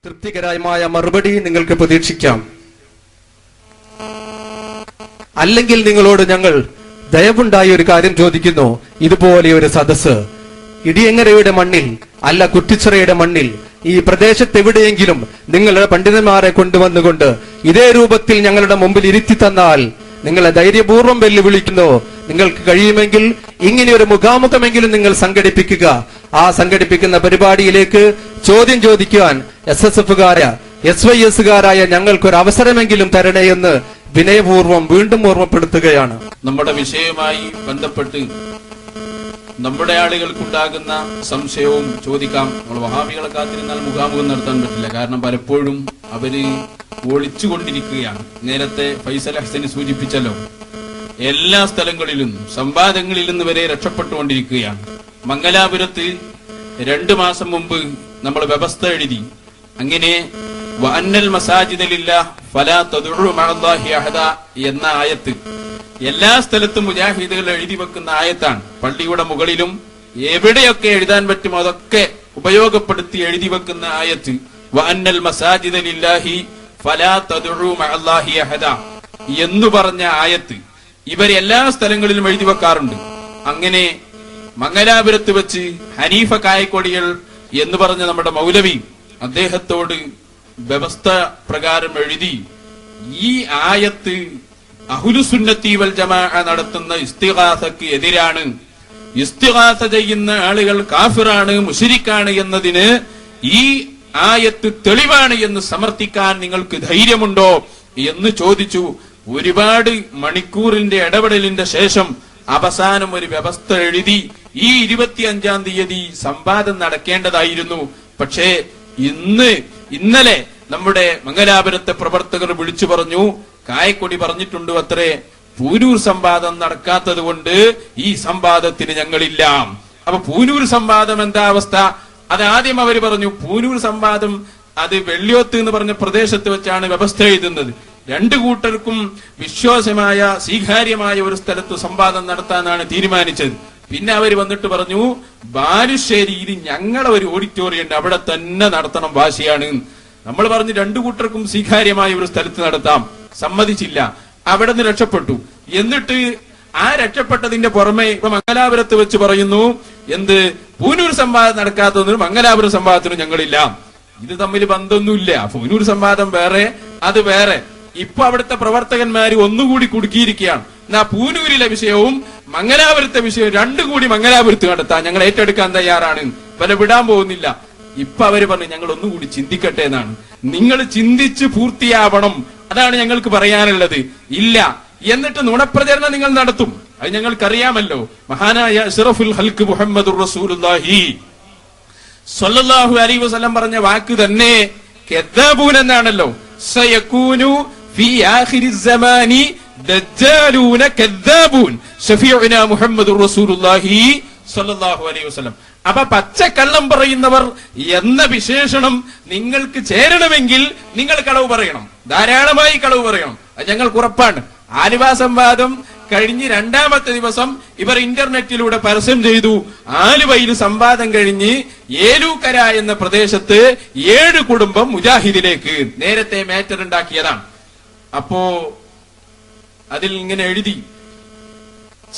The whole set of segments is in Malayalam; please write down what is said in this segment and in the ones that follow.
തൃപ്തികരമായ മറുപടി നിങ്ങൾക്ക് പ്രതീക്ഷിക്കാം. അല്ലെങ്കിൽ നിങ്ങളോട് ഞങ്ങൾ ദയവുണ്ടായ ഒരു കാര്യം ചോദിക്കുന്നു. ഇതുപോലെ ഒരു സദസ്സ് ഇടിയങ്ങരയുടെ മണ്ണിൽ അല്ല, കുറ്റിച്ചിറയുടെ മണ്ണിൽ ഈ പ്രദേശത്ത് എവിടെയെങ്കിലും നിങ്ങളുടെ പണ്ഡിതന്മാരെ കൊണ്ടുവന്നുകൊണ്ട് ഇതേ രൂപത്തിൽ ഞങ്ങളുടെ മുമ്പിൽ ഇരുത്തി തന്നാൽ നിങ്ങളെ ധൈര്യപൂർവ്വം വെല്ലുവിളിക്കുന്നു. നിങ്ങൾക്ക് കഴിയുമെങ്കിൽ ഇങ്ങനെ ഒരു മുഖാമുഖമെങ്കിലും നിങ്ങൾ സംഘടിപ്പിക്കുക. ആ സംഘടിപ്പിക്കുന്ന പരിപാടിയിലേക്ക് ചോദ്യം ചോദിക്കുവാൻ SSF-കാരായ SYS-കാരായ ഞങ്ങൾക്കൊരു അവസരമെങ്കിലും തരണേ എന്ന് വിനയപൂർവ്വം വീണ്ടും ഓർമ്മപ്പെടുത്തുകയാണ്. നമ്മുടെ വിഷയവുമായി ബന്ധപ്പെട്ട് നമ്മുടെ ആളുകൾക്കുണ്ടാകുന്ന സംശയവും ചോദിക്കാം. നമ്മൾ വഹാബികളെ കാത്തിരുന്നാൽ മുഖാമുഖം നടത്താൻ പറ്റില്ല. കാരണം പലപ്പോഴും അവര് ഒളിച്ചുകൊണ്ടിരിക്കുകയാണ്. നേരത്തെ ഫൈസൽ ഹസനി സൂചിപ്പിച്ചല്ലോ, എല്ലാ സ്ഥലങ്ങളിലും സംവാദങ്ങളിൽ നിന്ന് വരെ രക്ഷപ്പെട്ടുകൊണ്ടിരിക്കുകയാണ്. മംഗലാപുരത്ത് 2 മാസം മുമ്പ് നമ്മൾ വ്യവസ്ഥ എഴുതി. അങ്ങനെ വഅന്നൽ മസാജിദ ലില്ലാഹ് ഫലാ തദ്ഉ മഅല്ലാഹി അഹദ എന്ന ആയത്ത് എല്ലാ സ്ഥലത്തും മുജാഹിദുകൾ എഴുതി വെക്കുന്ന ആയത്താണ്. പള്ളിയുടെ മുകളിലും എവിടെയൊക്കെ എഴുതാൻ പറ്റുമോ അതൊക്കെ ഉപയോഗപ്പെടുത്തി എഴുതി വെക്കുന്ന ആയത്ത്. വഅന്നൽ മസാജിദ ലില്ലാഹി ഫലാ തദ്ഉ മഅല്ലാഹി അഹദ എന്ന് പറഞ്ഞ ആയത്ത് ഇവർ എല്ലാ സ്ഥലങ്ങളിലും എഴുതി വെക്കാറുണ്ട്. അങ്ങനെ മംഗലാപുരത്ത് വെച്ച് ഹനീഫ കായക്കൊടികൾ എന്ന് പറഞ്ഞ നമ്മുടെ മൗലവി അദ്ദേഹത്തോട് വ്യവസ്ഥ പ്രകാരം എഴുതി, ഈ ആയത്ത് അഹ്ലുസുന്നത്തി വൽ ജമാഅ നടത്തുന്ന ഇസ്തിഗാസക്ക് എതിരാണ്, ഇസ്തിഗാസ ചെയ്യുന്ന ആളുകൾ കാഫിറാണ്, മുശ്രിക്കാണ് എന്നതിന് ഈ ആയത്ത് തെളിവാണ് എന്ന് സമർത്ഥിക്കാൻ നിങ്ങൾക്ക് ധൈര്യമുണ്ടോ എന്ന് ചോദിച്ചു. ഒരുപാട് മണിക്കൂറിന്റെ ഇടപെടലിന്റെ ശേഷം അവസാനം ഒരു വ്യവസ്ഥ എഴുതി. ഈ 25-ാം തീയതി സംവാദം നടക്കേണ്ടതായിരുന്നു. പക്ഷേ ഇന്നലെ നമ്മുടെ മംഗലാപുരത്തെ പ്രവർത്തകർ വിളിച്ചു പറഞ്ഞു, കായക്കൊടി പറഞ്ഞിട്ടുണ്ട് അത്രേ, പൂനൂർ സംവാദം നടക്കാത്തത് കൊണ്ട് ഈ സംവാദത്തിന് ഞങ്ങളില്ല. അപ്പൊ പൂനൂർ സംവാദം എന്താ അവസ്ഥ? അതാദ്യം അവർ പറഞ്ഞു, പൂനൂർ സംവാദം അത് വെള്ളിയോത്ത് എന്ന് പറഞ്ഞ പ്രദേശത്ത് വെച്ചാണ് വ്യവസ്ഥ എഴുതുന്നത്. 2 കൂട്ടർക്കും വിശ്വാസമായ സ്വീകാര്യമായ ഒരു സ്ഥലത്ത് സംവാദം നടത്താനാണ് തീരുമാനിച്ചത്. പിന്നെ അവർ വന്നിട്ട് പറഞ്ഞു, ബാലുശ്ശേരിയിൽ ഞങ്ങളെ ഒരു ഓഡിറ്റോറിയം ഉണ്ട്, അവിടെ തന്നെ നടത്തണം, വാശിയാണ്. നമ്മൾ പറഞ്ഞു 2 കൂട്ടർക്കും സ്വീകാര്യമായ ഒരു സ്ഥലത്ത് നടത്താം. സമ്മതിച്ചില്ല. അവിടെ നിന്ന് രക്ഷപ്പെട്ടു. എന്നിട്ട് ആ രക്ഷപ്പെട്ടതിന്റെ പുറമെ ഇപ്പൊ മംഗലാപുരത്ത് വെച്ച് പറയുന്നു, എന്ത് പൂനൂർ സംവാദം നടക്കാത്തതിനും മംഗലാപുരം സംവാദത്തിനും ഞങ്ങളില്ല. ഇത് തമ്മിൽ ബന്ധമൊന്നുമില്ല. പൂനൂർ സംവാദം വേറെ, അത് വേറെ. ഇപ്പൊ അവിടുത്തെ പ്രവർത്തകന്മാര് ഒന്നുകൂടി കുടുക്കിയിരിക്കുകയാണ്. എന്നാ പൂനൂരിലെ വിഷയവും മംഗലാപുരത്തെ വിഷയവും 2 കൂടി മംഗലാപുരത്ത് നടത്താൻ ഞങ്ങൾ ഏറ്റെടുക്കാൻ തയ്യാറാണ്, പല വിടാൻ പോകുന്നില്ല. ഇപ്പൊ അവര് പറഞ്ഞു, ഞങ്ങൾ ഒന്നുകൂടി ചിന്തിക്കട്ടെ എന്നാണ്. നിങ്ങൾ ചിന്തിച്ച് പൂർത്തിയാവണം, അതാണ് ഞങ്ങൾക്ക് പറയാനുള്ളത്. ഇല്ല എന്നിട്ട് നുണപ്രചരണം നിങ്ങൾ നടത്തും, അത് ഞങ്ങൾക്കറിയാമല്ലോ. മഹാനായ അഷ്റഫുൽ ഖൽഖ് മുഹമ്മദുർ റസൂലുള്ളാഹി സ്വല്ലല്ലാഹു അലൈഹി വസല്ലം പറഞ്ഞ വാക്ക് തന്നെ കദ്ദാബൂൻ എന്നാണല്ലോ. സയകൂനു ഫീ ആഖിരിസ് സമാനി ദജ്ജാലൂന കദ്ദാബൂൻ ശഫീഉനാ മുഹമ്മദുർ റസൂലുള്ളാഹി സ്വല്ലല്ലാഹു അലൈഹി വസല്ലം. അപ്പൊ പച്ചക്കള്ളം പറയുന്നവർ എന്ന വിശേഷണം നിങ്ങൾക്ക് ചേരണമെങ്കിൽ നിങ്ങൾ കളവ് പറയണം, ധാരാളമായി കളവ് പറയണം. അത് ഞങ്ങൾക്ക് ഉറപ്പാണ്. ആലുവ സംവാദം കഴിഞ്ഞ് 2ാമത്തെ ദിവസം ഇവർ ഇന്റർനെറ്റിലൂടെ പരസ്യം ചെയ്തു. ആലുവയിൽ സംവാദം കഴിഞ്ഞ് ഏലൂക്കര എന്ന പ്രദേശത്ത് 7 കുടുംബം മുജാഹിദിലേക്ക് നേരത്തെ മാറ്റർ ഉണ്ടാക്കിയതാണ്. അപ്പോ അതിൽ ഇങ്ങനെ എഴുതി,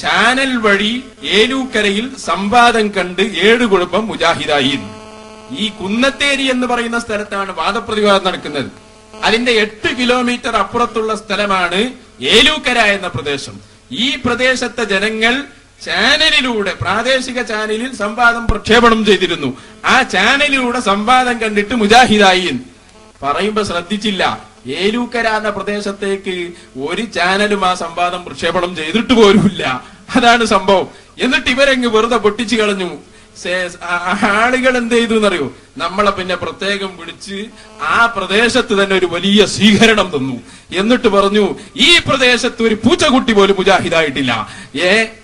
ചാനൽ വഴി ഏലൂക്കരയിൽ സംവാദം കണ്ട് 7 കുടുംബം മുജാഹിദായി. ഈ കുന്നത്തേരി എന്ന് പറയുന്ന സ്ഥലത്താണ് വാദപ്രതിവാദം നടക്കുന്നത്. അതിന്റെ 8 കിലോമീറ്റർ അപ്പുറത്തുള്ള സ്ഥലമാണ് ഏലൂക്കര എന്ന പ്രദേശം. ഈ പ്രദേശത്തെ ജനങ്ങൾ ചാനലിലൂടെ, പ്രാദേശിക ചാനലിൽ സംവാദം പ്രക്ഷേപണം ചെയ്തിരുന്നു. ആ ചാനലിലൂടെ സംവാദം കണ്ടിട്ട് മുജാഹിദായി. പറയുമ്പോ ശ്രദ്ധിച്ചില്ല, ഏലൂക്കര എന്ന പ്രദേശത്തേക്ക് ഒരു ചാനലും ആ സംവാദം പ്രക്ഷേപണം ചെയ്തിട്ട് പോലുമില്ല. അതാണ് സംഭവം. എന്നിട്ട് ഇവരെങ്ങ് വെറുതെ പൊട്ടിച്ചു കളഞ്ഞു. ആളുകൾ എന്ത് ചെയ്തു എന്നറിയോ? നമ്മളെ പിന്നെ പ്രത്യേകം വിളിച്ച് ആ പ്രദേശത്ത് തന്നെ ഒരു വലിയ സ്വീകരണം തന്നു. എന്നിട്ട് പറഞ്ഞു, ഈ പ്രദേശത്ത് ഒരു പൂച്ചക്കുട്ടി പോലും മുജാഹിദായിട്ടില്ല.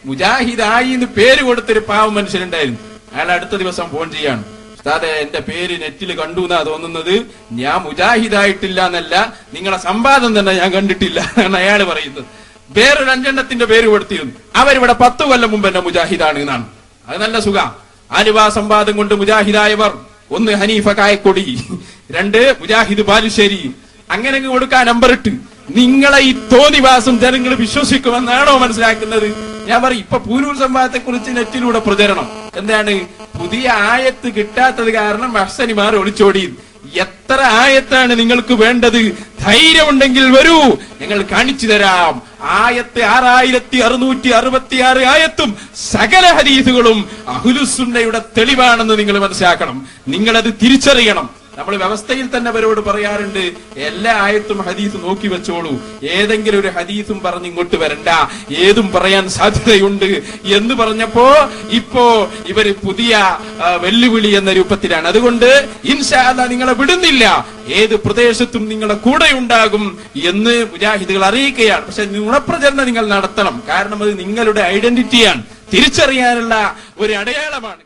മുജാഹിദായി എന്ന് പേര് കൊടുത്തൊരു പാവം മനുഷ്യനുണ്ടായിരുന്നു. അയാൾ അടുത്ത ദിവസം ഫോൺ ചെയ്യാണ്, ഉസ്താദേ എന്റെ പേര് നെറ്റിൽ കണ്ടു എന്നാ തോന്നുന്നത്, ഞാൻ മുജാഹിദായിട്ടില്ല എന്നല്ല, നിങ്ങളെ സംവാദം തന്നെ ഞാൻ കണ്ടിട്ടില്ല എന്നാണ് അയാൾ പറയുന്നത്. വേറൊരു 5 പേര് കൊടുത്തിരുന്നു. അവരിവിടെ 10 കൊല്ലം മുമ്പ് എന്നെ മുജാഹിദാണ് എന്നാണ്. അത് നല്ല സുഖ. ആലുവ സംവാദം കൊണ്ട് മുജാഹിദായവർ, ഒന്ന് ഹനീഫ കായക്കൊടി, 2 മുജാഹിദ് ബാലുശ്ശേരി. അങ്ങനെ കൊടുക്കാൻ നമ്പർ 8. നിങ്ങളെ ഈ തോന്നിവാസം ജനങ്ങൾ വിശ്വസിക്കുമെന്നാണോ മനസ്സിലാക്കുന്നത്? ഞാൻ പറയും, ഇപ്പൊ പൂനൂർ സംഭവത്തെ കുറിച്ച് നെറ്റിലൂടെ പ്രചരണം എന്താണ്? പുതിയ ആയത്ത് കിട്ടാത്തത് കാരണം അഹ്സനിമാർ ഒളിച്ചോടി. എത്ര ആയത്താണ് നിങ്ങൾക്ക് വേണ്ടത്? ധൈര്യമുണ്ടെങ്കിൽ വരൂ, ഞങ്ങൾ കാണിച്ചു തരാം. ആയത്ത് 6666 ആയത്തും സകല ഹദീസുകളും അഹ്ലുസുന്നയുടെ തെളിവാണെന്ന് നിങ്ങൾ മനസ്സിലാക്കണം. നിങ്ങളത് തിരിച്ചറിയണം. നമ്മൾ വ്യവസ്ഥയിൽ തന്നെ അവരോട് പറയാറുണ്ട്, എല്ലാ ആയത്തും ഹദീസും നോക്കി വെച്ചോളൂ, ഏതെങ്കിലും ഒരു ഹദീസും പറഞ്ഞ് ഇങ്ങോട്ട് വരണ്ട, ഏതും പറയാൻ സാധ്യതയുണ്ട് എന്ന് പറഞ്ഞപ്പോ ഇപ്പോ ഇവര് പുതിയ വെല്ലുവിളി എന്ന രൂപത്തിലാണ്. അതുകൊണ്ട് ഇൻഷാ അല്ലാഹ് നിങ്ങളെ വിടുന്നില്ല, ഏത് പ്രദേശത്തും നിങ്ങളെ കൂടെ ഉണ്ടാകും എന്ന് മുജാഹിദുകൾ അറിയിക്കുകയാണ്. പക്ഷെ നുണപ്രചരണം നിങ്ങൾ നടത്തണം. കാരണം അത് നിങ്ങളുടെ ഐഡന്റിറ്റിയാണ്, തിരിച്ചറിയാനുള്ള ഒരു അടയാളമാണ്.